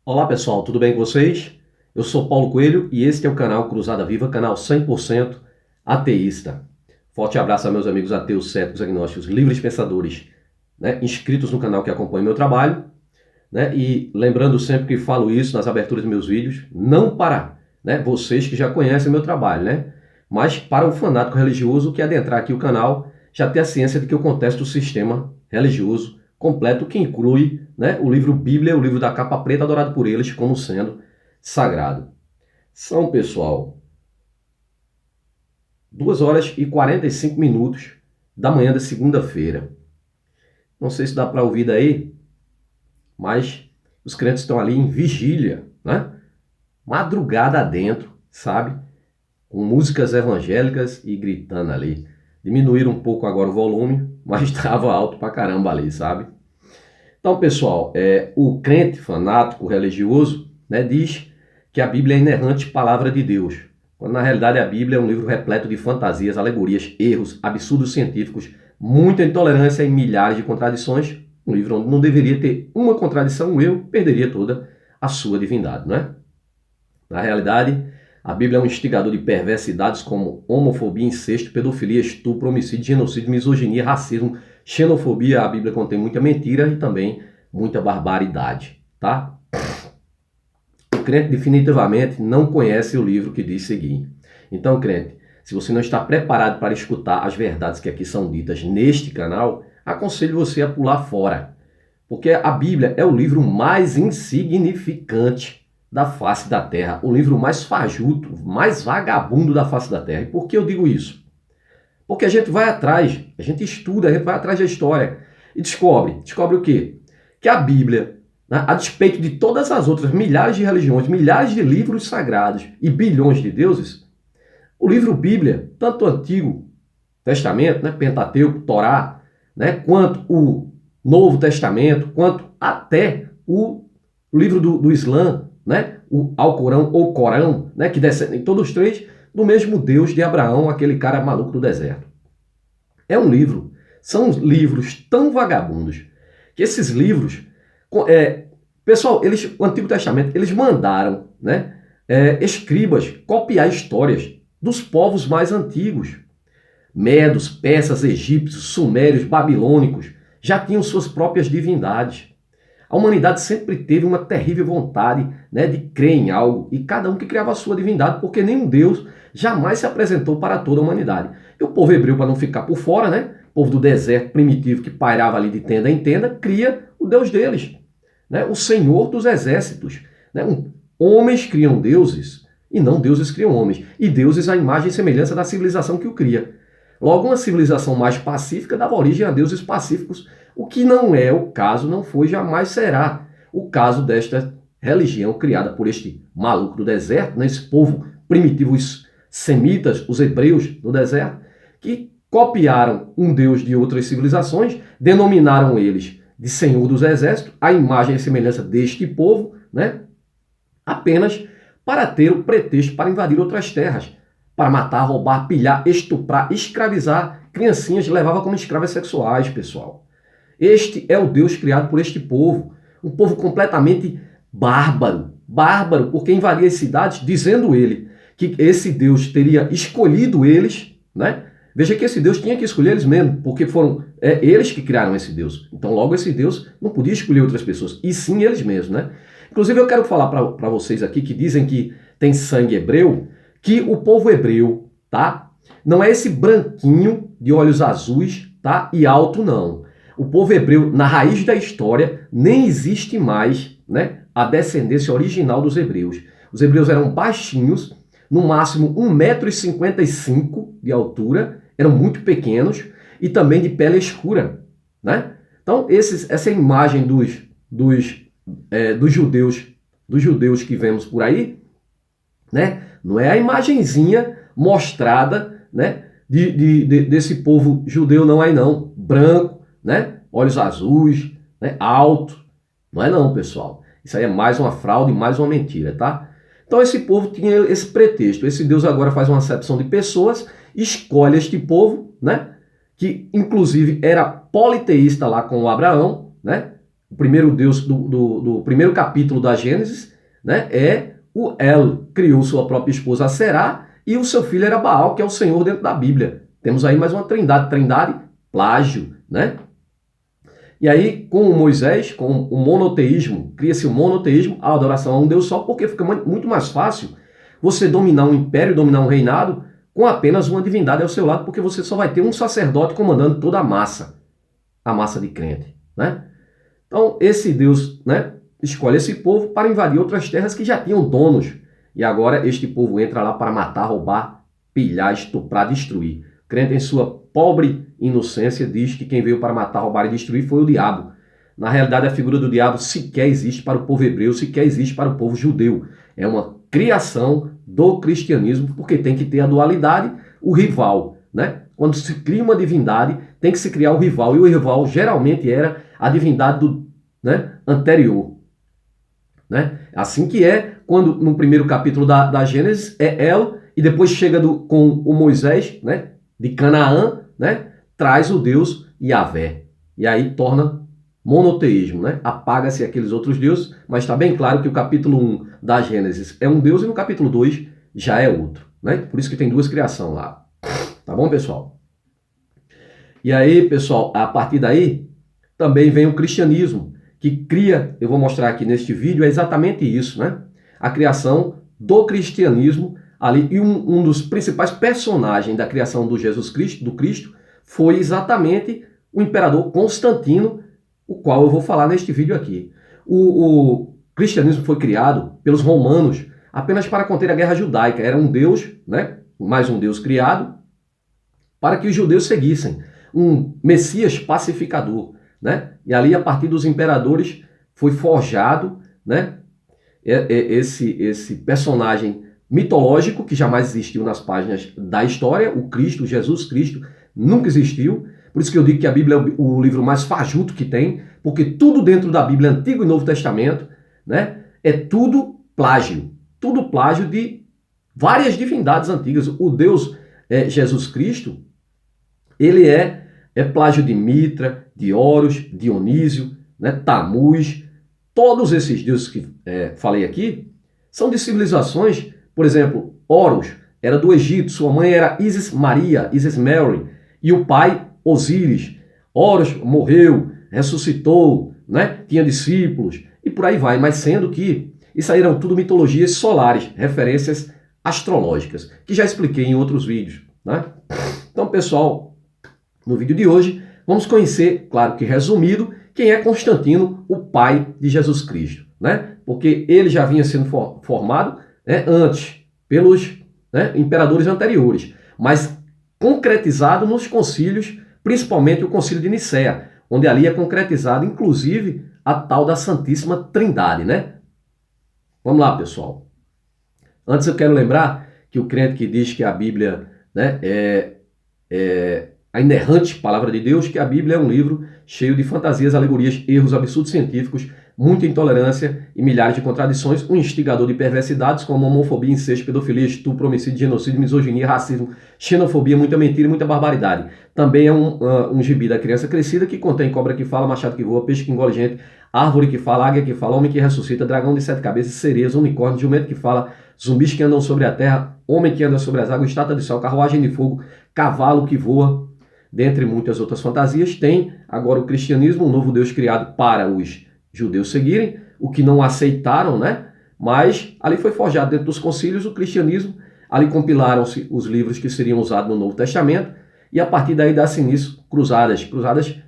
Olá pessoal, tudo bem com vocês? Eu sou Paulo Coelho e este é o canal Cruzada Viva, canal 100% ateísta. Forte abraço a meus amigos ateus, céticos, agnósticos, livres pensadores, inscritos no canal que acompanham meu trabalho, e lembrando sempre que falo isso nas aberturas dos meus vídeos, não para vocês que já conhecem meu trabalho, mas para o fanático religioso que adentrar aqui o canal já ter a ciência de que eu contesto o sistema religioso completo, que inclui o livro Bíblia, o livro da capa preta, adorado por eles como sendo sagrado. São, pessoal, 2 horas e 45 minutos da manhã da segunda-feira. Não sei se dá para ouvir daí, mas os crentes estão ali em vigília, madrugada adentro, sabe? Com músicas evangélicas e gritando ali. Diminuíram um pouco agora o volume, mas estava alto pra caramba ali, sabe? Então, pessoal, o crente fanático religioso diz que a Bíblia é inerrante palavra de Deus, quando na realidade a Bíblia é um livro repleto de fantasias, alegorias, erros, absurdos científicos, muita intolerância e milhares de contradições. Um livro onde não deveria ter uma contradição, um erro, perderia toda a sua divindade, não é? Na realidade, a Bíblia é um instigador de perversidades como homofobia, incesto, pedofilia, estupro, homicídio, genocídio, misoginia, racismo, xenofobia. A Bíblia contém muita mentira e também muita barbaridade, tá? O crente definitivamente não conhece o livro que diz seguir. Então, crente, se você não está preparado para escutar as verdades que aqui são ditas neste canal, aconselho você a pular fora. Porque a Bíblia é o livro mais insignificante da face da terra, o livro mais fajuto, mais vagabundo da face da terra. E por que eu digo isso? Porque a gente vai atrás, a gente estuda, a gente vai atrás da história e descobre o quê? Que a Bíblia, a despeito de todas as outras milhares de religiões, milhares de livros sagrados e bilhões de deuses, o livro Bíblia, tanto o Antigo Testamento, Pentateuco, Torá, quanto o Novo Testamento, quanto até o livro do Islã, o Alcorão ou Corão, que descendem todos os três do mesmo Deus de Abraão, aquele cara maluco do deserto. São livros tão vagabundos que esses livros, pessoal, o Antigo Testamento, eles mandaram, escribas copiar histórias dos povos mais antigos. Medos, persas, egípcios, sumérios, babilônicos já tinham suas próprias divindades. A humanidade sempre teve uma terrível vontade de crer em algo, e cada um que criava a sua divindade, porque nenhum Deus jamais se apresentou para toda a humanidade. E o povo hebreu, para não ficar por fora, o povo do deserto primitivo que pairava ali de tenda em tenda, cria o Deus deles, o Senhor dos exércitos. Homens criam deuses e não deuses criam homens. E deuses à imagem e semelhança da civilização que o cria. Logo, uma civilização mais pacífica dava origem a deuses pacíficos, o que não é o caso, não foi, jamais será o caso desta religião criada por este maluco do deserto, esse povo primitivo, os semitas, os hebreus do deserto, que copiaram um deus de outras civilizações, denominaram eles de Senhor dos Exércitos, a imagem e semelhança deste povo, apenas para ter o pretexto para invadir outras terras, para matar, roubar, pilhar, estuprar, escravizar criancinhas, levava como escravas sexuais, pessoal. Este é o Deus criado por este povo, um povo completamente bárbaro, porque invadia as cidades, dizendo ele que esse Deus teria escolhido eles, Veja que esse Deus tinha que escolher eles mesmo, porque foram eles que criaram esse Deus. Então, logo, esse Deus não podia escolher outras pessoas, e sim eles mesmos, Inclusive, eu quero falar para vocês aqui que dizem que tem sangue hebreu, que o povo hebreu, não é esse branquinho de olhos azuis, e alto, não. O povo hebreu, na raiz da história, nem existe mais, a descendência original dos hebreus. Os hebreus eram baixinhos, no máximo 1,55 m de altura, eram muito pequenos e também de pele escura, Então, essa imagem dos judeus que vemos por aí, não é a imagenzinha mostrada, desse povo judeu não aí não, branco, olhos azuis, alto, não é não, pessoal. Isso aí é mais uma fraude, mais uma mentira, Então esse povo tinha esse pretexto, esse Deus agora faz uma acepção de pessoas, escolhe este povo, que inclusive era politeísta lá com o Abraão, o primeiro Deus do primeiro capítulo da Gênesis, né, é o El, criou sua própria esposa Será, e o seu filho era Baal, que é o Senhor dentro da Bíblia. Temos aí mais uma trindade, plágio, né? E aí, com o Moisés, com o monoteísmo, cria-se o monoteísmo, a adoração a um Deus só, porque fica muito mais fácil você dominar um império, dominar um reinado, com apenas uma divindade ao seu lado, porque você só vai ter um sacerdote comandando toda a massa de crente, né? Então, esse Deus, né, escolhe esse povo para invadir outras terras que já tinham donos. E agora este povo entra lá para matar, roubar, pilhar, estuprar, destruir. O crente, em sua pobre inocência, diz que quem veio para matar, roubar e destruir foi o diabo. Na realidade, a figura do diabo sequer existe para o povo hebreu, sequer existe para o povo judeu. É uma criação do cristianismo, porque tem que ter a dualidade, o rival, né? Quando se cria uma divindade, tem que se criar o rival, e o rival geralmente era a divindade do, né, anterior. Né? Assim que é quando no primeiro capítulo da Gênesis é El, e depois chega com o Moisés, né, de Canaã, né, traz o Deus Yahvé. E aí torna monoteísmo, né? Apaga-se aqueles outros deuses, mas está bem claro que o capítulo 1 da Gênesis é um Deus e no capítulo 2 já é outro. Né? Por isso que tem duas criações lá. Tá bom, pessoal? E aí, pessoal, a partir daí também vem o cristianismo, que cria, eu vou mostrar aqui neste vídeo, é exatamente isso, né? A criação do cristianismo ali, e um dos principais personagens da criação do Jesus Cristo, do Cristo, foi exatamente o imperador Constantino, o qual eu vou falar neste vídeo aqui. O cristianismo foi criado pelos romanos apenas para conter a guerra judaica. Era um Deus, né? Mais um Deus criado, para que os judeus seguissem. Um Messias pacificador, né? E ali, a partir dos imperadores, foi forjado, né, esse personagem mitológico que jamais existiu nas páginas da história, o Cristo, Jesus Cristo, nunca existiu. Por isso que eu digo que a Bíblia é o livro mais fajuto que tem, porque tudo dentro da Bíblia, Antigo e Novo Testamento, né, é tudo plágio de várias divindades antigas. O Deus Jesus Cristo, ele é plágio de Mitra, de Horus, Dionísio, né, Tamuz. Todos esses deuses que falei aqui são de civilizações. Por exemplo, Horus era do Egito, sua mãe era Isis Maria, Isis Mary, e o pai Osíris. Horus morreu, ressuscitou, né, tinha discípulos, e por aí vai. Mas sendo que isso aí eram tudo mitologias solares, referências astrológicas, que já expliquei em outros vídeos. Né? Então, pessoal, no vídeo de hoje, vamos conhecer, claro que resumido, quem é Constantino, o pai de Jesus Cristo, né? Porque ele já vinha sendo formado, né, antes, pelos, né, imperadores anteriores, mas concretizado nos concílios, principalmente o concílio de Nicéia, onde ali é concretizado, inclusive, a tal da Santíssima Trindade, né? Vamos lá, pessoal. Antes eu quero lembrar que o crente que diz que a Bíblia, né, é a inerrante palavra de Deus, que a Bíblia é um livro cheio de fantasias, alegorias, erros, absurdos científicos, muita intolerância e milhares de contradições, um instigador de perversidades como homofobia, incesto, pedofilia, estupro, homicídio, genocídio, misoginia, racismo, xenofobia, muita mentira e muita barbaridade. Também é um gibi da criança crescida que contém cobra que fala, machado que voa, peixe que engole gente, árvore que fala, águia que fala, homem que ressuscita, dragão de 7 cabeças, sereias, unicórnio, jumento que fala, zumbis que andam sobre a terra, homem que anda sobre as águas, estátua de sol, carruagem de fogo, cavalo que voa, dentre muitas outras fantasias. Tem agora o cristianismo, um novo Deus criado para os judeus seguirem, o que não aceitaram, né? Mas ali foi forjado dentro dos concílios o cristianismo, ali compilaram-se os livros que seriam usados no Novo Testamento, e a partir daí dá-se início cruzadas. Cruzadas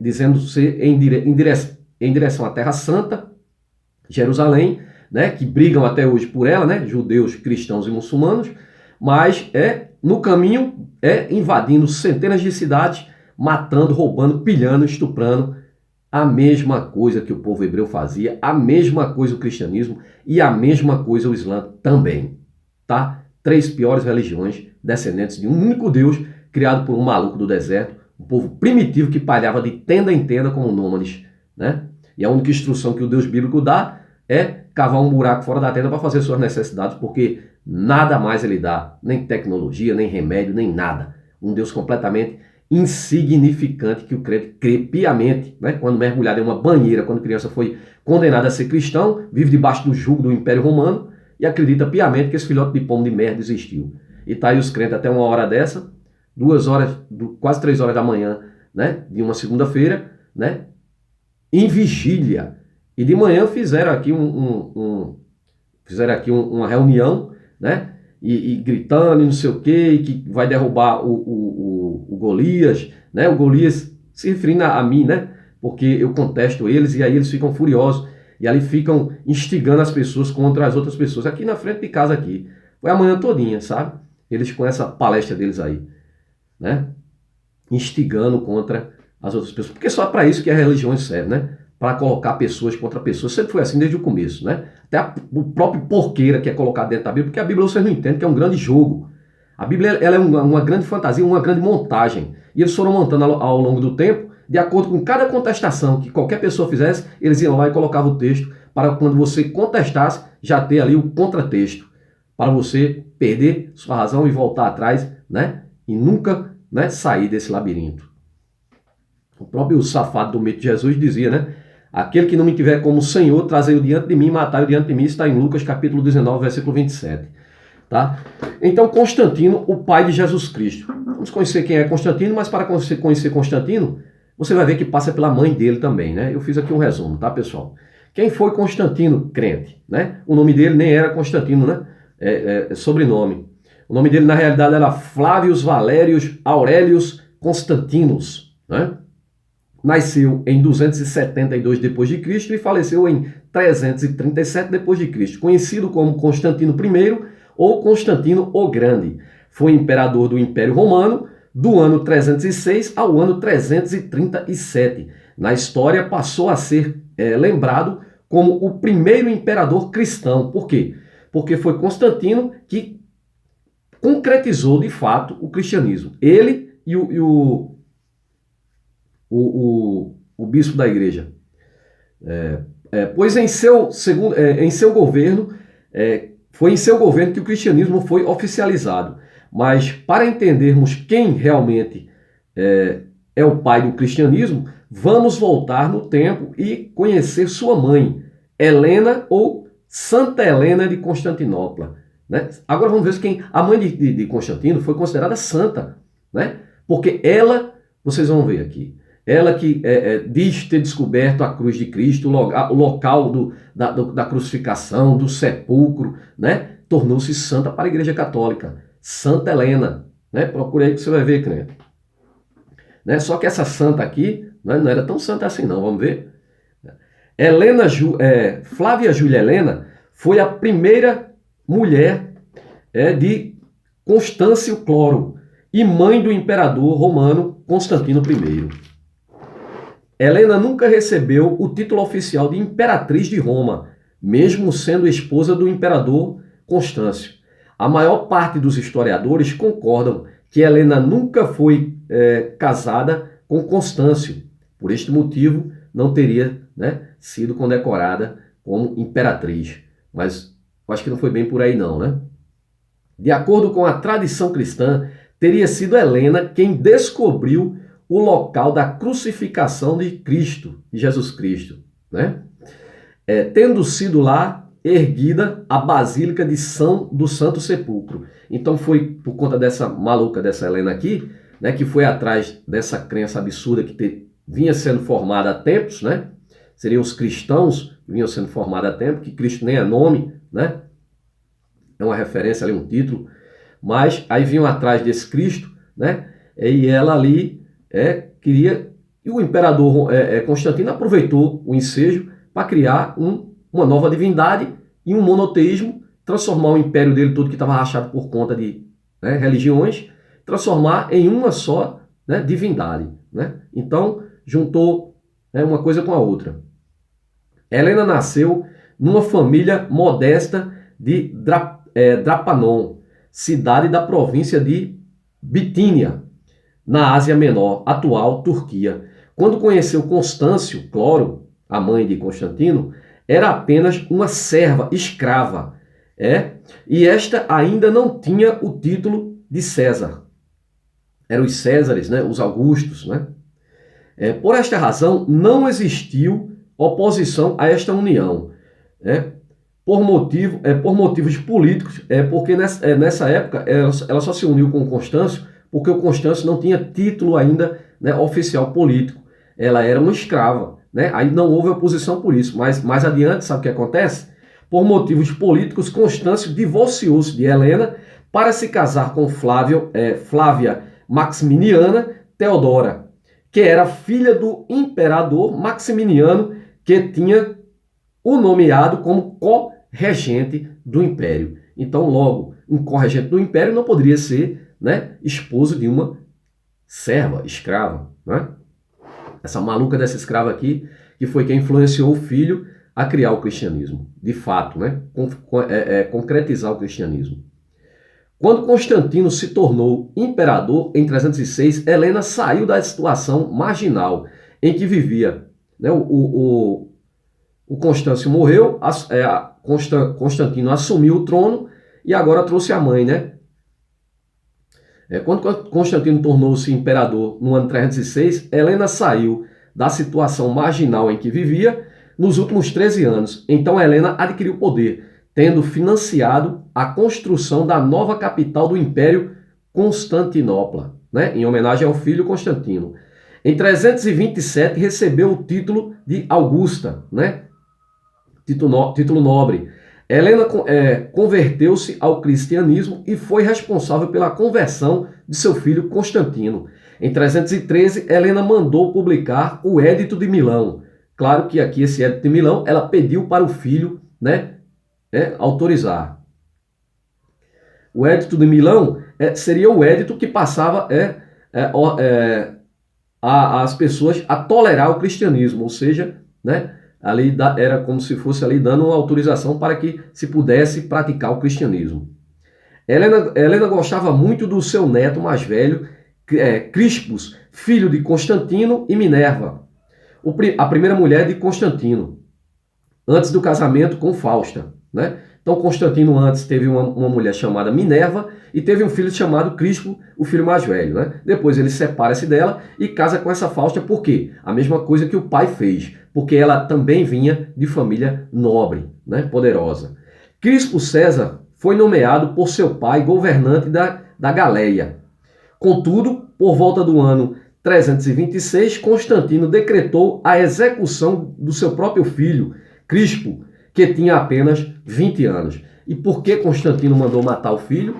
dizendo ser em direção à Terra Santa, Jerusalém, né? Que brigam até hoje por ela, né? Judeus, cristãos e muçulmanos, mas no caminho invadindo centenas de cidades, matando, roubando, pilhando, estuprando. A mesma coisa que o povo hebreu fazia, a mesma coisa o cristianismo e a mesma coisa o Islã também. Tá? 3 piores religiões descendentes de um único Deus, criado por um maluco do deserto, um povo primitivo que palhava de tenda em tenda como nômades. Né? E a única instrução que o Deus bíblico dá é cavar um buraco fora da tenda para fazer suas necessidades, porque nada mais ele dá, nem tecnologia, nem remédio, nem nada. Um Deus completamente insignificante que o crente crê piamente, né? Quando mergulhado em uma banheira, quando criança foi condenado a ser cristão, vive debaixo do jugo do Império Romano e acredita piamente que esse filhote de pombo de merda existiu. E tá aí os crentes até uma hora dessa, 2 horas, quase 3 horas da manhã, né? De uma segunda-feira, né? Em vigília. E de manhã fizeram aqui uma reunião, né? E gritando e não sei o quê, que vai derrubar o Golias, né? O Golias se referindo a mim, né? Porque eu contesto eles e aí eles ficam furiosos. E ali ficam instigando as pessoas contra as outras pessoas. Aqui na frente de casa aqui. Foi a manhã todinha, sabe? Eles com essa palestra deles aí, né? Instigando contra as outras pessoas. Porque só para isso que a religião serve, né? Para colocar pessoas contra pessoas. Sempre foi assim desde o começo, né? Até o próprio porqueira que é colocado dentro da Bíblia, porque a Bíblia vocês não entendem que é um grande jogo. A Bíblia ela é uma grande fantasia, uma grande montagem. E eles foram montando ao longo do tempo, de acordo com cada contestação que qualquer pessoa fizesse, eles iam lá e colocavam o texto para quando você contestasse, já ter ali o contratexto, para você perder sua razão e voltar atrás, né? E nunca, né, sair desse labirinto. O próprio safado do mito de Jesus dizia, né? Aquele que não me tiver como Senhor, trazei-o diante de mim, matai-o diante de mim, está em Lucas capítulo 19, versículo 27. Tá? Então, Constantino, o pai de Jesus Cristo. Vamos conhecer quem é Constantino, mas para conhecer Constantino, você vai ver que passa pela mãe dele também, né? Eu fiz aqui um resumo, tá, pessoal? Quem foi Constantino, crente, né? O nome dele nem era Constantino, né? É sobrenome. O nome dele, na realidade, era Flávios Valérios Aurelius Constantinos, né? Nasceu em 272 d.C. e faleceu em 337 d.C., conhecido como Constantino I ou Constantino o Grande. Foi imperador do Império Romano do ano 306 ao ano 337. Na história passou a ser lembrado como o primeiro imperador cristão. Por quê? Porque foi Constantino que concretizou de fato o cristianismo. Ele e o bispo da igreja. Pois em seu governo, foi em seu governo que o cristianismo foi oficializado. Mas para entendermos quem realmente é o pai do cristianismo, vamos voltar no tempo e conhecer sua mãe, Helena ou Santa Helena de Constantinopla. Né? Agora vamos ver quem a mãe de Constantino foi considerada santa, né? Porque ela, vocês vão ver aqui, ela que diz ter descoberto a cruz de Cristo, o local da crucificação, do sepulcro, né? Tornou-se santa para a Igreja Católica. Santa Helena, né? Procure aí que você vai ver, crente. Né? Só que essa santa aqui, né, não era tão santa assim não, vamos ver. Flávia Júlia Helena foi a primeira mulher de Constâncio Cloro e mãe do imperador romano Constantino I. Helena nunca recebeu o título oficial de imperatriz de Roma, mesmo sendo esposa do imperador Constâncio. A maior parte dos historiadores concordam que Helena nunca foi casada com Constâncio. Por este motivo, não teria, né, sido condecorada como imperatriz. Mas eu acho que não foi bem por aí não, né? De acordo com a tradição cristã, teria sido Helena quem descobriu o local da crucificação de Cristo, de Jesus Cristo, né? Tendo sido lá erguida a Basílica do Santo Sepulcro. Então foi por conta dessa maluca, dessa Helena aqui, né, que foi atrás dessa crença absurda que vinha sendo formada há tempos, né? Seriam os cristãos que vinham sendo formados há tempo, que Cristo nem é nome, né? É uma referência ali, um título, mas aí vinham atrás desse Cristo, né? E ela ali queria, e o imperador Constantino aproveitou o ensejo para criar uma nova divindade e um monoteísmo, transformar o império dele todo que estava rachado por conta de religiões, transformar em uma só, né, divindade, né? Então juntou uma coisa com a outra. Helena nasceu numa família modesta de Drapanon, cidade da província de Bitínia, na Ásia Menor, atual Turquia. Quando conheceu Constâncio Cloro, a mãe de Constantino, era apenas uma serva escrava, e esta ainda não tinha o título de César. eram os Césares, né? Os Augustos, né? Por esta razão, não existiu oposição a esta união, né? Por motivos políticos, porque nessa época ela só se uniu com o Constâncio porque o Constâncio não tinha título ainda, né, oficial político. Ela era uma escrava, né? Aí não houve oposição por isso, mas mais adiante, sabe o que acontece? Por motivos políticos, Constâncio divorciou-se de Helena para se casar com Flávia Maximiana Teodora, que era filha do imperador Maximiano, que tinha o nomeado como corregente do império. Então, logo, um corregente do império não poderia ser, né, esposo de uma serva, escrava, né? Essa maluca dessa escrava aqui, que foi quem influenciou o filho a criar o cristianismo, de fato, né? Concretizar o cristianismo. Quando Constantino se tornou imperador em 306, Helena saiu da situação marginal em que vivia, né? O Constâncio morreu, Constantino assumiu o trono e agora trouxe a mãe, né? Quando Constantino tornou-se imperador no ano 306, Helena saiu da situação marginal em que vivia nos últimos 13 anos. Então Helena adquiriu poder, tendo financiado a construção da nova capital do Império, Constantinopla, né? Em homenagem ao filho Constantino. Em 327 recebeu o título de Augusta, né? Título nobre. Helena converteu-se ao cristianismo e foi responsável pela conversão de seu filho Constantino. Em 313, Helena mandou publicar o Édito de Milão. Claro que aqui esse Édito de Milão, ela pediu para o filho, né, autorizar. O Édito de Milão seria o édito que passava as pessoas a tolerar o cristianismo, ou seja, né, ali era como se fosse ali dando uma autorização para que se pudesse praticar o cristianismo. Helena gostava muito do seu neto mais velho, Crispus, filho de Constantino e Minerva, a primeira mulher de Constantino, antes do casamento com Fausta, né? Então Constantino antes teve uma mulher chamada Minerva e teve um filho chamado Crispo, o filho mais velho, né? Depois ele separa-se dela e casa com essa Fausta, por quê? A mesma coisa que o pai fez, porque ela também vinha de família nobre, né? Poderosa. Crispo César foi nomeado por seu pai governante da Galeia. Contudo, por volta do ano 326, Constantino decretou a execução do seu próprio filho, Crispo, que tinha apenas 20 anos. E por que Constantino mandou matar o filho?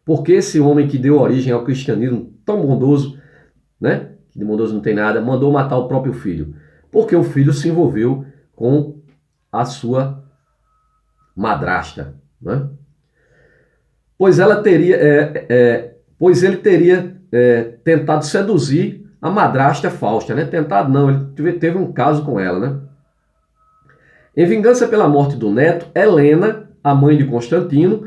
Porque esse homem que deu origem ao cristianismo tão bondoso, né? Que de bondoso não tem nada, mandou matar o próprio filho. Porque o filho se envolveu com a sua madrasta, né? Pois ele teria tentado seduzir a madrasta Fausta, né? Tentado não, ele teve um caso com ela, né? Em vingança pela morte do neto, Helena, a mãe de Constantino,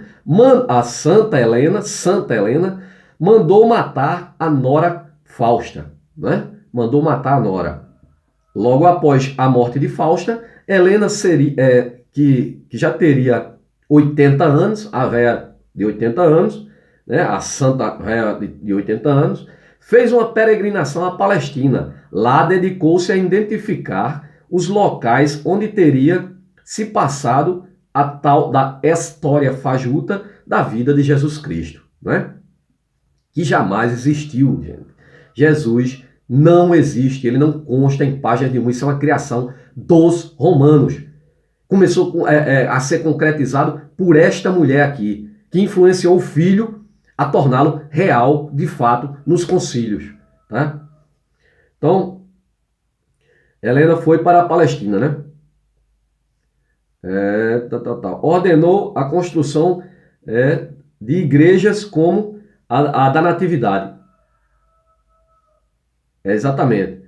a Santa Helena, mandou matar a nora Fausta, né? Mandou matar a nora. Logo após a morte de Fausta, Helena que já teria 80 anos, a véia de 80 anos, né? A santa véia de 80 anos, fez uma peregrinação à Palestina. Lá dedicou-se a identificar os locais onde teria se passado a tal da história fajuta da vida de Jesus Cristo, né? Que jamais existiu, gente. Jesus não existe, ele não consta em página nenhuma, isso é uma criação dos romanos. Começou a ser concretizado por esta mulher aqui, que influenciou o filho a torná-lo real, de fato, nos concílios, tá? Então, Helena foi para a Palestina, né? Ordenou a construção de igrejas como a da Natividade. Exatamente.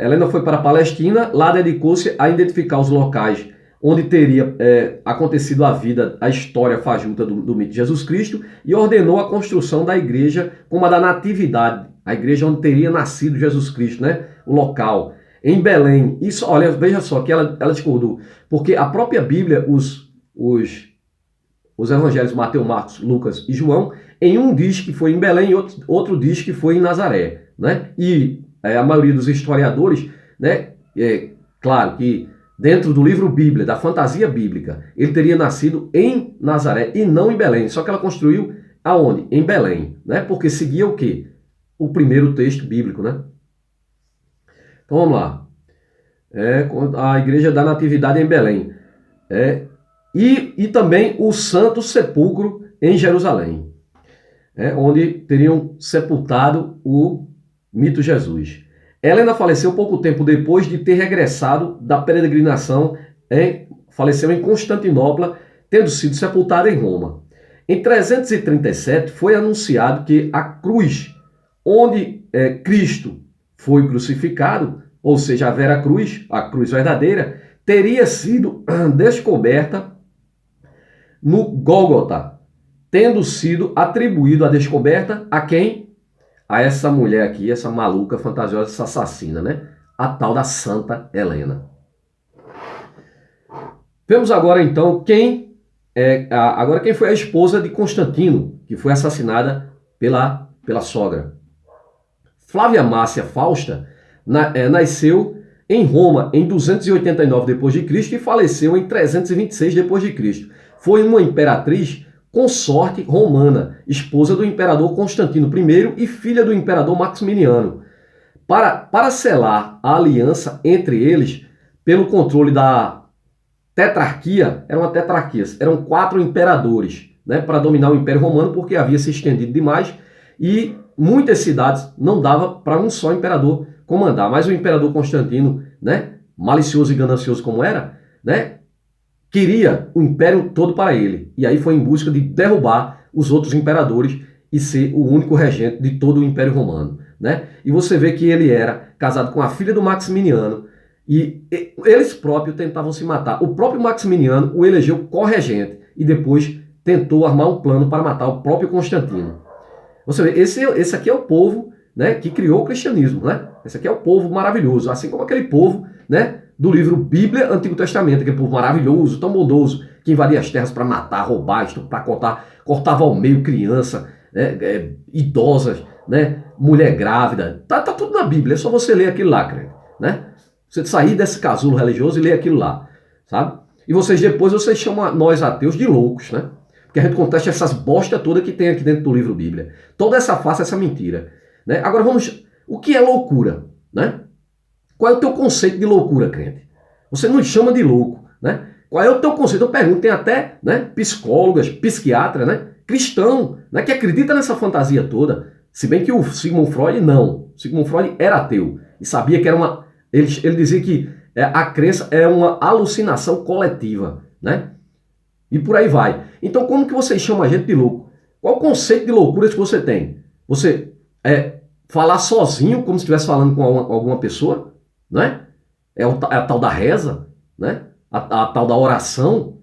Helena foi para a Palestina, lá dedicou-se a identificar os locais onde teria acontecido a história fajuta do mito de Jesus Cristo, e ordenou a construção da igreja como a da Natividade, a igreja onde teria nascido Jesus Cristo, né? O local. Em Belém. Isso, olha, veja só que ela discordou, porque a própria Bíblia, os evangelhos Mateus, Marcos, Lucas e João, em um diz que foi em Belém e outro diz que foi em Nazaré, né? E a maioria dos historiadores, né, claro que dentro do livro Bíblia, da fantasia bíblica, ele teria nascido em Nazaré e não em Belém, só que ela construiu aonde? Em Belém, né? Porque seguia o quê? O primeiro texto bíblico, né? Então vamos lá. A igreja da Natividade em Belém. E também o Santo Sepulcro em Jerusalém, onde teriam sepultado o mito Jesus. Helena faleceu pouco tempo depois de ter regressado da peregrinação, faleceu em Constantinopla, tendo sido sepultada em Roma. Em 337 foi anunciado que a cruz onde Cristo foi crucificado, ou seja, a Vera Cruz, a cruz verdadeira, teria sido descoberta no Gólgota, tendo sido atribuído a descoberta a quem? A essa mulher aqui, essa maluca, fantasiosa, essa assassina, né? A tal da Santa Helena. Vemos agora então quem foi a esposa de Constantino, que foi assassinada pela sogra. Flávia Márcia Fausta nasceu em Roma em 289 d.C. e faleceu em 326 d.C. Foi uma imperatriz consorte romana, esposa do imperador Constantino I e filha do imperador Maximiano. Para selar a aliança entre eles, pelo controle da tetrarquia, eram 4 imperadores, né, para dominar o Império Romano, porque havia se estendido demais e muitas cidades não dava para um só imperador comandar. Mas o imperador Constantino, né, malicioso e ganancioso como era, né, queria o império todo para ele. E aí foi em busca de derrubar os outros imperadores e ser o único regente de todo o Império Romano, né? E você vê que ele era casado com a filha do Maximiano e eles próprios tentavam se matar. O próprio Maximiano o elegeu corregente e depois tentou armar um plano para matar o próprio Constantino. Você vê, esse aqui é o povo, né, que criou o cristianismo, né? Esse aqui é o povo maravilhoso, assim como aquele povo, né, do livro Bíblia, Antigo Testamento, aquele povo maravilhoso, tão bondoso, que invadia as terras para matar, roubar, estuprar, cortava ao meio criança, né, idosas, né, mulher grávida. Tá tudo na Bíblia, é só você ler aquilo lá, crente, né? Você sair desse casulo religioso e ler aquilo lá, sabe? E depois vocês chamam nós ateus de loucos, né? Porque a gente contesta essas bosta toda que tem aqui dentro do livro Bíblia. Toda essa farsa, essa mentira, né? Agora o que é loucura, né? Qual é o teu conceito de loucura, crente? Você nos chama de louco, né? Qual é o teu conceito? Eu pergunto, tem até, né, psicólogas, psiquiatras, né, cristão, né, que acredita nessa fantasia toda. Se bem que o Sigmund Freud não. Sigmund Freud era ateu e sabia que era uma... Ele dizia que a crença é uma alucinação coletiva, né? E por aí vai. Então como que vocês chamam a gente de louco? Qual o conceito de loucura que você tem? Você falar sozinho, como se estivesse falando com alguma pessoa, né? É a tal da reza, né? A tal da oração.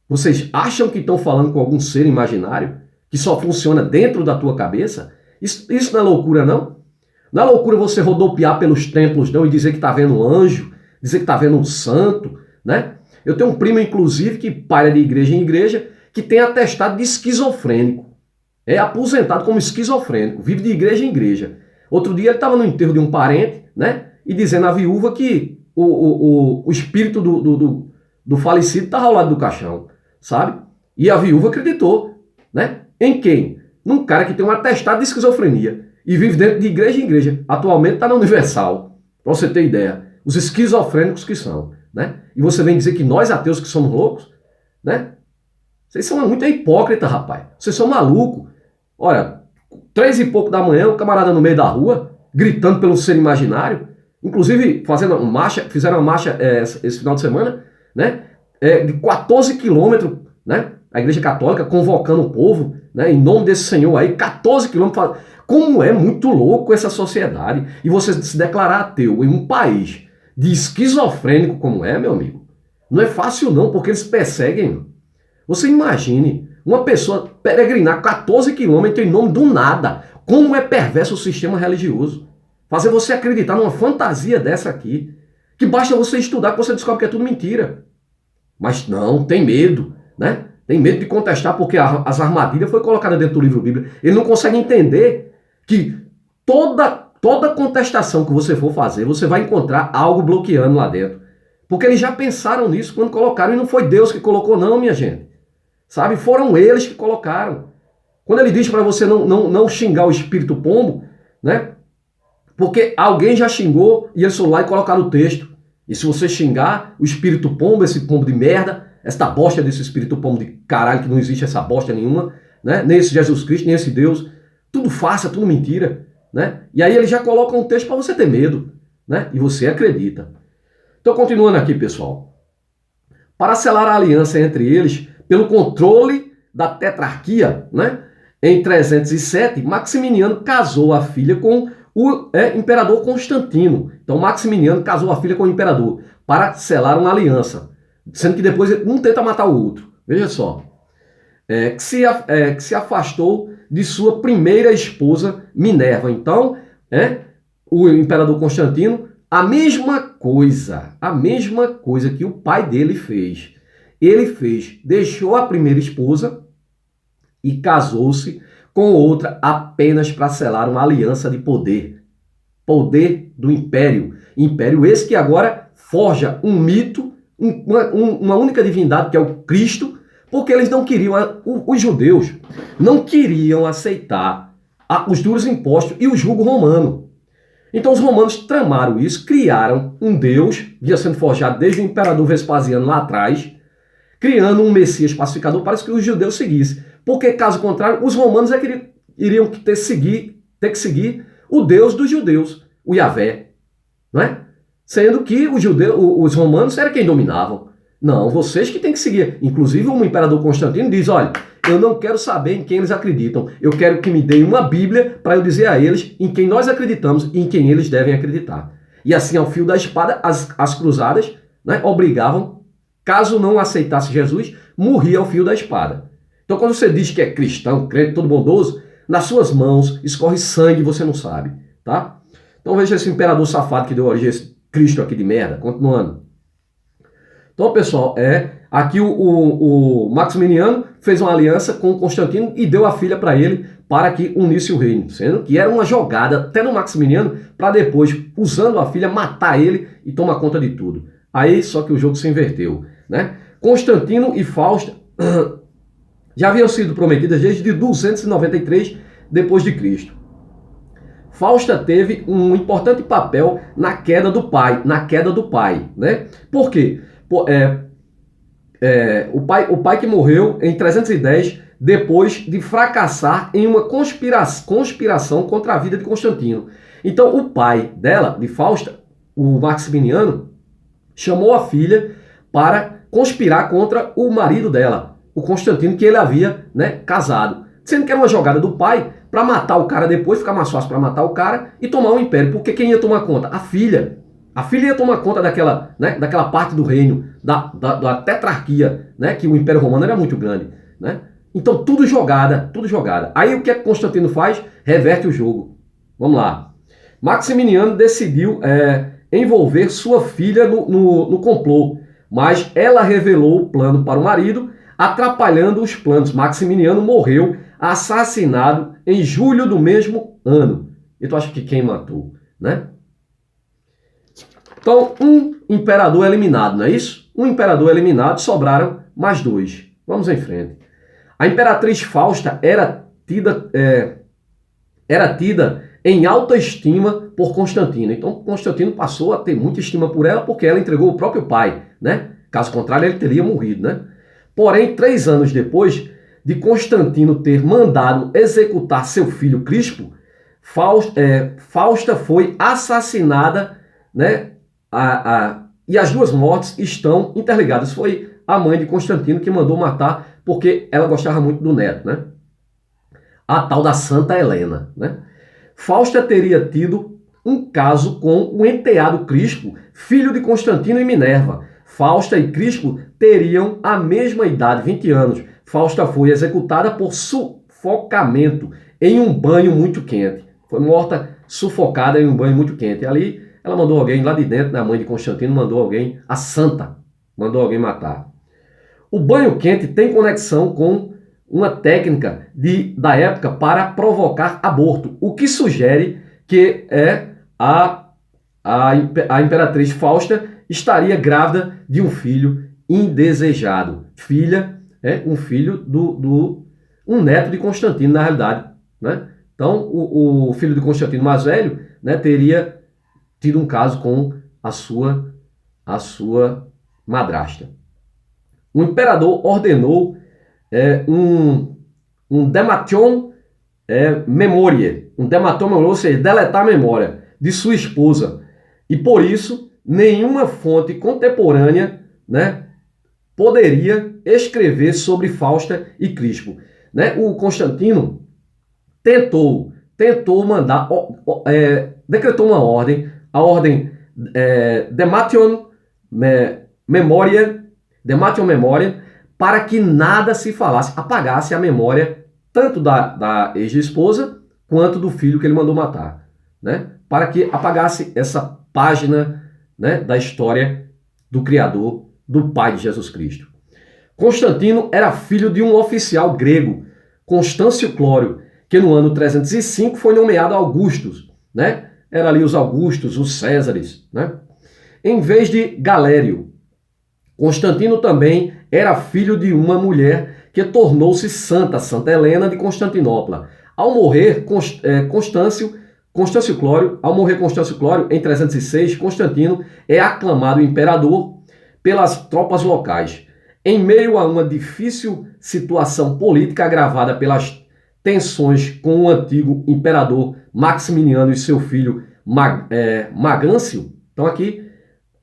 Vocês acham que estão falando com algum ser imaginário que só funciona dentro da tua cabeça? Isso não é loucura, não? Não é loucura você rodopiar pelos templos, não, e dizer que está vendo um anjo, dizer que está vendo um santo, né? Eu tenho um primo, inclusive, que paira de igreja em igreja, que tem atestado de esquizofrênico. É aposentado como esquizofrênico, vive de igreja em igreja. Outro dia ele estava no enterro de um parente, né? E dizendo à viúva que o espírito do falecido estava ao lado do caixão, sabe? E a viúva acreditou, né? Em quem? Num cara que tem um atestado de esquizofrenia e vive dentro de igreja em igreja. Atualmente está na Universal, para você ter ideia. Os esquizofrênicos que são, né? E você vem dizer que nós ateus que somos loucos, né? Vocês são muito hipócritas, rapaz. Vocês são malucos. Olha, 3 e pouco da manhã, o camarada no meio da rua, gritando pelo ser imaginário, inclusive fizeram uma marcha esse final de semana, né? De 14 quilômetros, né? A Igreja Católica convocando o povo, né? Em nome desse Senhor aí, 14 quilômetros. Como é muito louco essa sociedade. E você se declarar ateu em um país de esquizofrênico como é, meu amigo, não é fácil não, porque eles perseguem. Você imagine uma pessoa peregrinar 14 quilômetros em nome do nada. Como é perverso o sistema religioso. Fazer você acreditar numa fantasia dessa aqui, que basta você estudar que você descobre que é tudo mentira. Mas não, tem medo, né? Tem medo de contestar porque as armadilhas foram colocadas dentro do livro bíblico. Ele não consegue entender que toda contestação que você for fazer, você vai encontrar algo bloqueando lá dentro. Porque eles já pensaram nisso quando colocaram, e não foi Deus que colocou não, minha gente. Sabe? Foram eles que colocaram. Quando ele diz para você não xingar o espírito pombo, né? Porque alguém já xingou e eles foram lá e colocaram o texto. E se você xingar o espírito pombo, esse pombo de merda, esta bosta desse espírito pombo de caralho, que não existe essa bosta nenhuma, né? Nem esse Jesus Cristo, nem esse Deus, tudo farsa, tudo mentira, né? E aí eles já colocam um texto para você ter medo, né? E você acredita. Então, continuando aqui, pessoal. Para selar a aliança entre eles, pelo controle da tetrarquia, né? Em 307, Maximiniano casou a filha com o imperador Constantino. Então, Maximiniano casou a filha com o imperador para selar uma aliança, sendo que depois um tenta matar o outro. Veja só. Que se afastou de sua primeira esposa, Minerva. Então, o imperador Constantino, a mesma coisa que o pai dele fez. Ele fez, deixou a primeira esposa e casou-se com outra apenas para selar uma aliança de poder. Poder do império. Império esse que agora forja um mito, uma única divindade, que é o Cristo, porque eles não queriam, os judeus não queriam aceitar os duros impostos e o jugo romano. Então os romanos tramaram isso, criaram um Deus, vinha sendo forjado desde o imperador Vespasiano lá atrás, criando um Messias pacificador para que os judeus seguissem. Porque, caso contrário, os romanos iriam ter que seguir o Deus dos judeus, o Yahvé, não é? Sendo que os romanos eram quem dominavam. Não, vocês que têm que seguir. Inclusive, o imperador Constantino diz, olha, eu não quero saber em quem eles acreditam. Eu quero que me deem uma Bíblia para eu dizer a eles em quem nós acreditamos e em quem eles devem acreditar. E assim, ao fio da espada, as cruzadas, né, obrigavam, caso não aceitasse Jesus, morria ao fio da espada. Então, quando você diz que é cristão, crente, todo bondoso, nas suas mãos escorre sangue e você não sabe, tá? Então, veja esse imperador safado que deu origem a esse Cristo aqui de merda. Continuando. Então, pessoal, aqui o Maximiniano fez uma aliança com o Constantino e deu a filha para ele para que unisse o reino, sendo que era uma jogada até no Maximiniano para depois, usando a filha, matar ele e tomar conta de tudo. Aí, só que o jogo se inverteu, né? Constantino e Fausta já haviam sido prometidas desde 293 depois de Cristo. Fausta teve um importante papel na queda do pai, né? Por quê? O pai que morreu em 310 depois de fracassar em uma conspiração contra a vida de Constantino. Então o pai dela, de Fausta, o Maximiniano, chamou a filha para conspirar contra o marido dela, o Constantino, que ele havia, né, casado. Sendo que era uma jogada do pai para matar o cara depois, ficar mais fácil para matar o cara e tomar o império. Porque quem ia tomar conta? A filha. A filha ia tomar conta daquela, né, daquela parte do reino, da tetrarquia, né, que o Império Romano era muito grande, né? Então tudo jogada, tudo jogada. Aí o que é que Constantino faz? Reverte o jogo. Vamos lá. Maximiniano decidiu envolver sua filha no complô, mas ela revelou o plano para o marido, atrapalhando os planos. Maximiniano morreu assassinado em julho do mesmo ano. E tu acha que quem matou, né? Então, um imperador eliminado, não é isso? Um imperador eliminado, sobraram mais dois. Vamos em frente. A imperatriz Fausta era tida em alta estima por Constantino. Então, Constantino passou a ter muita estima por ela porque ela entregou o próprio pai, né? Caso contrário, ele teria morrido, né? Porém, 3 anos depois de Constantino ter mandado executar seu filho Crispo, Fausta foi assassinada, né? E as duas mortes estão interligadas. Foi a mãe de Constantino que mandou matar porque ela gostava muito do neto, né? A tal da Santa Helena, né? Fausta teria tido um caso com o enteado Crispo, filho de Constantino e Minerva. Fausta e Crispo teriam a mesma idade, 20 anos. Fausta foi executada por sufocamento em um banho muito quente. Foi morta sufocada em um banho muito quente. E ali ela mandou alguém lá de dentro, a mãe de Constantino mandou alguém, a Santa, mandou alguém matar. O banho quente tem conexão com uma técnica da época para provocar aborto, o que sugere que a imperatriz Fausta estaria grávida de um filho indesejado. Um filho um neto de Constantino, na realidade, né? Então, o filho de Constantino mais velho, né, teria tido um caso com a sua madrasta. O imperador ordenou um demation memoriae, ou seja, deletar a memória de sua esposa. E por isso, nenhuma fonte contemporânea, né, poderia escrever sobre Fausta e Crispo. Né? O Constantino tentou mandar, decretou uma ordem, a ordem Demation Memoriae, para que nada se falasse, apagasse a memória tanto da ex-esposa quanto do filho que ele mandou matar, né? Para que apagasse essa página, né, da história do Criador, do Pai de Jesus Cristo. Constantino era filho de um oficial grego, Constâncio Clório, que no ano 305 foi nomeado Augustus, né? Era ali os Augustos, os Césares, né? Em vez de Galério. Constantino também era filho de uma mulher que tornou-se santa, Santa Helena de Constantinopla. Ao morrer Constâncio Clório, em 306, Constantino é aclamado imperador pelas tropas locais. Em meio a uma difícil situação política agravada pelas tensões com o antigo imperador Maximiano e seu filho Magâncio. Então aqui,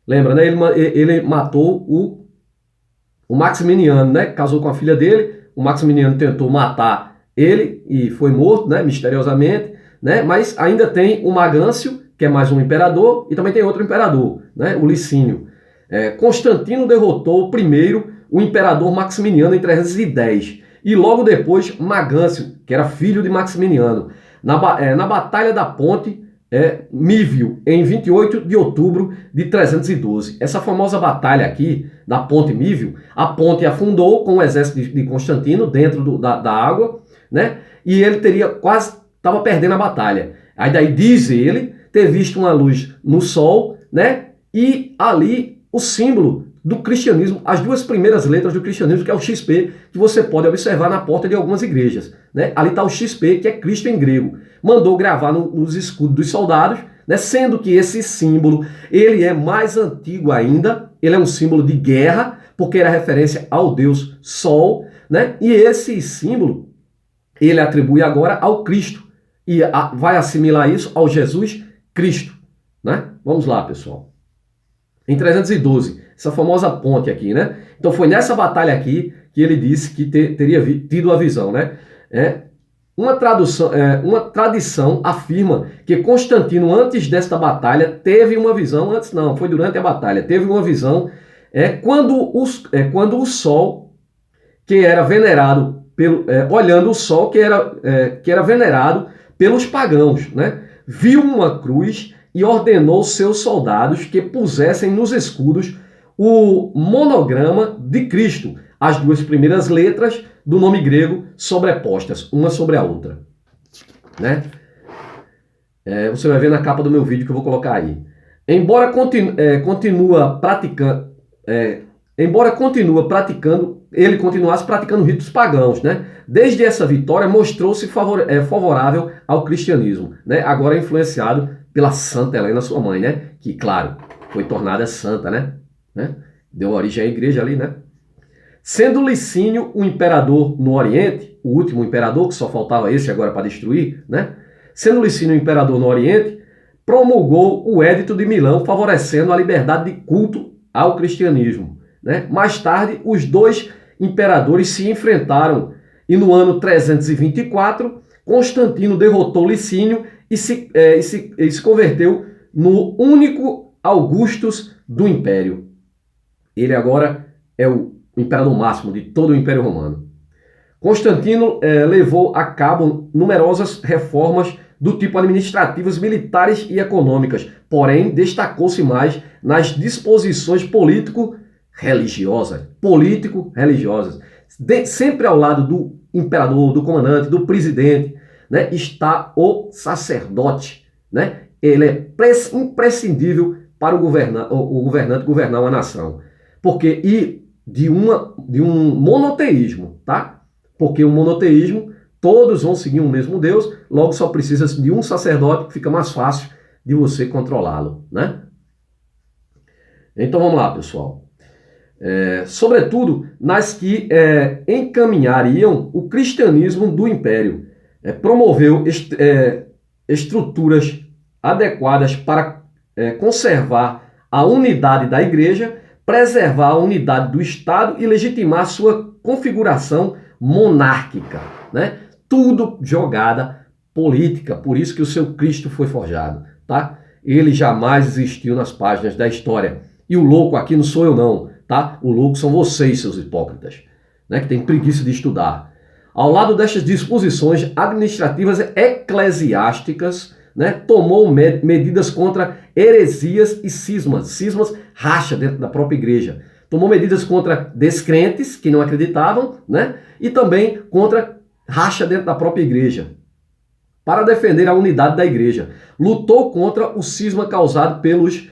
lembra, né? Ele matou o Maximiano, né? Casou com a filha dele, o Maximiano tentou matar ele e foi morto, né? Misteriosamente, né? Mas ainda tem o Magâncio, que é mais um imperador, e também tem outro imperador, né? O Licínio. Constantino derrotou primeiro o imperador Maximiano em 310 e logo depois Magâncio, que era filho de Maximiano, na Batalha da Ponte Mívio, em 28 de outubro de 312. Essa famosa batalha aqui, da Ponte Mívio, a ponte afundou com o exército de Constantino dentro da água, né? E ele estava perdendo a batalha. Aí daí diz ele ter visto uma luz no sol, né? E ali o símbolo do cristianismo, as duas primeiras letras do cristianismo, que é o XP, que você pode observar na porta de algumas igrejas, né? Ali está o XP, que é Cristo em grego. Mandou gravar nos escudos dos soldados, né? Sendo que esse símbolo ele é mais antigo ainda, ele é um símbolo de guerra, porque era referência ao deus Sol, né? E esse símbolo ele atribui agora ao Cristo e vai assimilar isso ao Jesus Cristo, né? Vamos lá, pessoal. Em 312, essa famosa ponte aqui, né? Então foi nessa batalha aqui que ele disse que teria tido a visão, né? Uma tradição afirma que Constantino, antes desta batalha, teve uma visão, antes não, foi durante a batalha, teve uma visão quando o sol, que era venerado, olhando o sol, que era venerado pelos pagãos, né? Viu uma cruz e ordenou seus soldados que pusessem nos escudos o monograma de Cristo, as duas primeiras letras do nome grego sobrepostas, uma sobre a outra, né? Você vai ver na capa do meu vídeo que eu vou colocar aí. Embora ele continuasse praticando ritos pagãos, né? Desde essa vitória mostrou-se favorável ao cristianismo, né? Agora influenciado pela Santa Helena, sua mãe, né? Que, claro, foi tornada santa, né? Deu origem à igreja ali, né? Sendo Licínio o imperador no Oriente, o último imperador, que só faltava esse agora para destruir, né? Sendo Licínio o imperador no Oriente, promulgou o Édito de Milão, favorecendo a liberdade de culto ao cristianismo, né? Mais tarde, os dois imperadores se enfrentaram e no ano 324, Constantino derrotou Licínio e se converteu no único Augustus do Império. Ele agora é o imperador máximo de todo o Império Romano. Constantino levou a cabo numerosas reformas do tipo administrativas, militares e econômicas, porém destacou-se mais nas disposições religiosas, político-religiosas. Sempre ao lado do imperador, do comandante, do presidente, né, está o sacerdote, né? Ele é imprescindível para o governante governar uma nação. Porque de um monoteísmo, tá? Porque o monoteísmo, todos vão seguir um mesmo Deus, logo só precisa de um sacerdote que fica mais fácil de você controlá-lo, né? Então vamos lá, pessoal. Sobretudo nas que encaminhariam o cristianismo do império. Promoveu estruturas adequadas para conservar a unidade da igreja, preservar a unidade do Estado e legitimar sua configuração monárquica, né? Tudo jogada política, por isso que o seu Cristo foi forjado, tá? Ele jamais existiu nas páginas da história. E o louco aqui não sou eu não, tá? O louco são vocês, seus hipócritas, né? Que tem preguiça de estudar. Ao lado destas disposições administrativas eclesiásticas, né, tomou medidas contra heresias e cismas. Cismas, racha dentro da própria igreja. Tomou medidas contra descrentes que não acreditavam, né, e também contra racha dentro da própria igreja. Para defender a unidade da igreja. Lutou contra o cisma causado pelos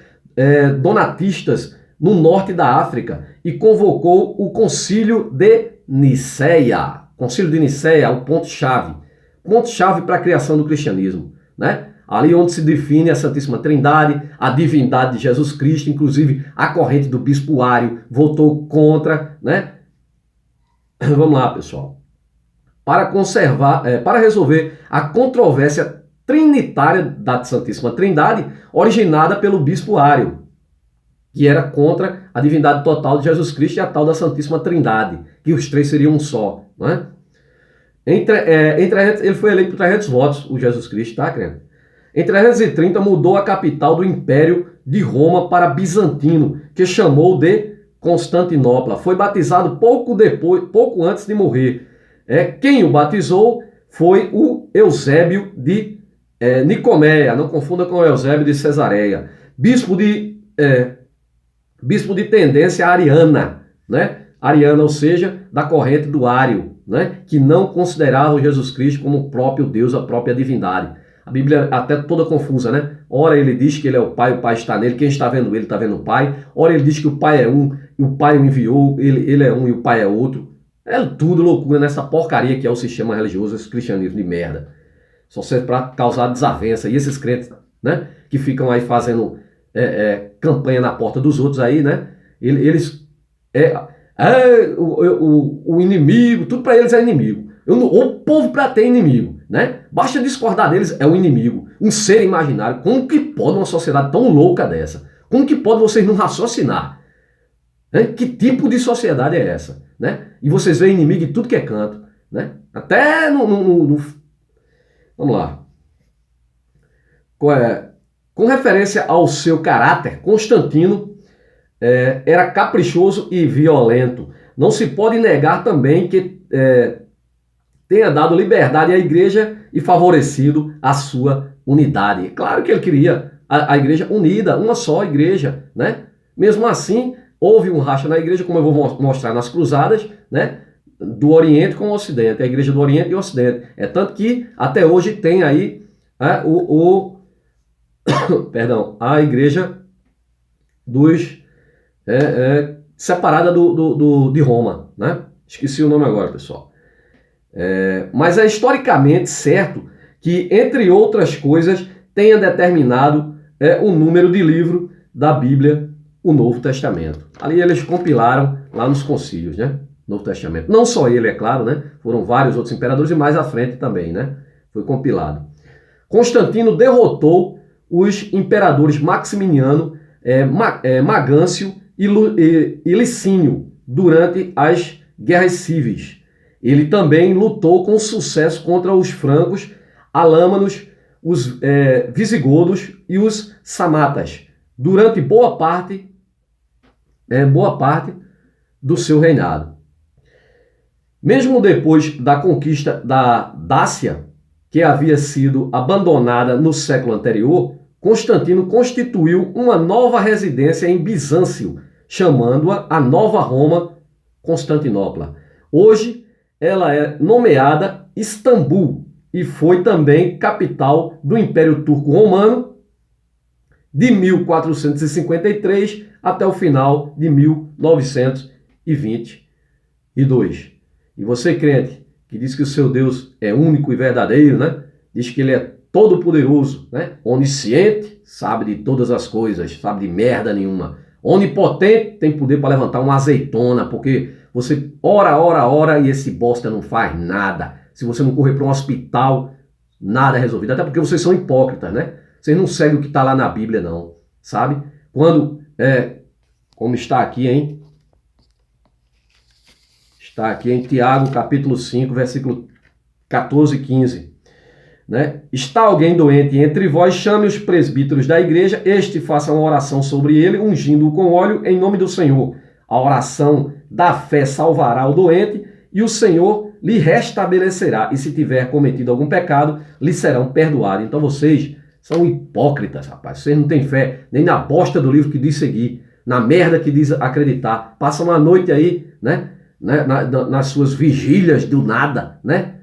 donatistas no norte da África e convocou o Concílio de Nicéia. Concílio de Nicéia, o ponto-chave. Ponto-chave para a criação do cristianismo, né? Ali onde se define a Santíssima Trindade, a divindade de Jesus Cristo, inclusive a corrente do bispo Ário votou contra, né? Vamos lá, pessoal. Para resolver a controvérsia trinitária da Santíssima Trindade, originada pelo bispo Ário, que era contra a divindade total de Jesus Cristo e a tal da Santíssima Trindade, que os três seriam um só, não é? Ele foi eleito por 300 votos, o Jesus Cristo, tá, crente? Em 330 mudou a capital do Império de Roma para Bizantino, que chamou de Constantinopla. Foi batizado pouco antes de morrer. Quem o batizou foi o Eusébio de Nicomeia, não confunda com o Eusébio de Cesareia, bispo de tendência ariana, né? Ariana, ou seja, da corrente do Ário, né? Que não considerava Jesus Cristo como o próprio Deus, a própria divindade. A Bíblia até toda confusa, né? Ora ele diz que ele é o Pai está nele, quem está vendo ele está vendo o Pai. Ora ele diz que o Pai é um e o Pai o enviou, ele é um e o Pai é outro. É tudo loucura nessa porcaria que é o sistema religioso, esse cristianismo de merda. Só serve para causar desavença. E esses crentes, né, que ficam aí fazendo campanha na porta dos outros aí, né? O inimigo, tudo para eles é inimigo. O povo para ter inimigo, né? Basta discordar deles, é um inimigo, um ser imaginário. Como que pode uma sociedade tão louca dessa? Como que pode vocês não raciocinar? Né? Que tipo de sociedade é essa? Né? E vocês veem inimigo em tudo que é canto, né? Até no... Vamos lá. Com referência ao seu caráter, Constantino era caprichoso e violento. Não se pode negar também que tenha dado liberdade à igreja e favorecido a sua unidade. Claro que ele queria a igreja unida, uma só igreja, né? Mesmo assim, houve um racha na igreja, como eu vou mostrar nas cruzadas, né? Do Oriente com o Ocidente, a igreja do Oriente e o Ocidente. Tanto que até hoje tem aí a igreja dos separada de Roma, né? Esqueci o nome agora, pessoal. Mas é historicamente certo que, entre outras coisas, tenha determinado o número de livro da Bíblia, o Novo Testamento. Ali eles compilaram lá nos concílios, né? Novo Testamento. Não só ele, é claro, né? Foram vários outros imperadores e mais à frente também, né? Foi compilado. Constantino derrotou os imperadores Maximiano, Magâncio e Licínio durante as guerras civis. Ele também lutou com sucesso contra os francos, alâmanos, os visigodos e os samatas durante boa parte do seu reinado. Mesmo depois da conquista da Dácia, que havia sido abandonada no século anterior, Constantino constituiu uma nova residência em Bizâncio, chamando-a a Nova Roma, Constantinopla. Hoje, ela é nomeada Istambul e foi também capital do Império Turco-Romano de 1453 até o final de 1922. E você, crente, que diz que o seu Deus é único e verdadeiro, né? Diz que ele é todo-poderoso, né? Onisciente, sabe de todas as coisas, sabe de merda nenhuma. Onipotente, tem poder para levantar uma azeitona, porque você ora e esse bosta não faz nada. Se você não correr para um hospital, nada é resolvido. Até porque vocês são hipócritas, né? Vocês não seguem o que está lá na Bíblia, não, sabe? Quando, como está aqui, hein? Está aqui em Tiago, capítulo 5, versículo 14 e 15. Né? Está alguém doente entre vós, chame os presbíteros da igreja, este faça uma oração sobre ele, ungindo-o com óleo em nome do Senhor. A oração da fé salvará o doente e o Senhor lhe restabelecerá. E se tiver cometido algum pecado, lhe serão perdoados. Então vocês são hipócritas, rapaz. Vocês não têm fé nem na bosta do livro que diz seguir, na merda que diz acreditar. Passam uma noite aí, né? Nas suas vigílias do nada, né?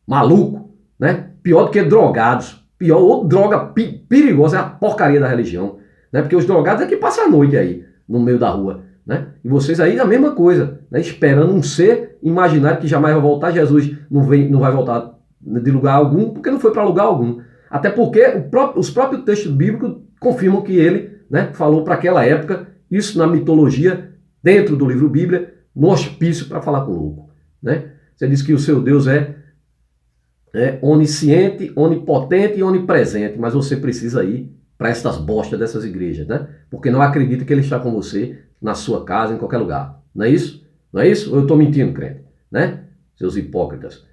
Maluco, né? Pior do que drogados. Pior, outra droga perigosa é a porcaria da religião. Né? Porque os drogados é que passam a noite aí, no meio da rua. Né? E vocês aí a mesma coisa, né? Esperando um ser imaginário que jamais vai voltar. Jesus não vai voltar de lugar algum, porque não foi para lugar algum. Até porque os próprios textos bíblicos confirmam que ele, né, falou para aquela época, isso na mitologia, dentro do livro Bíblia, no hospício para falar com o louco. Né? Você diz que o seu Deus é onisciente, onipotente e onipresente, mas você precisa ir para essas bostas dessas igrejas, né? Porque não acredita que ele está com você na sua casa, em qualquer lugar. Não é isso? Não é isso? Ou eu estou mentindo, crente? Né? Seus hipócritas.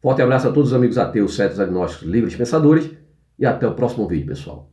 Forte abraço a todos os amigos ateus, céticos, agnósticos, livres pensadores e até o próximo vídeo, pessoal.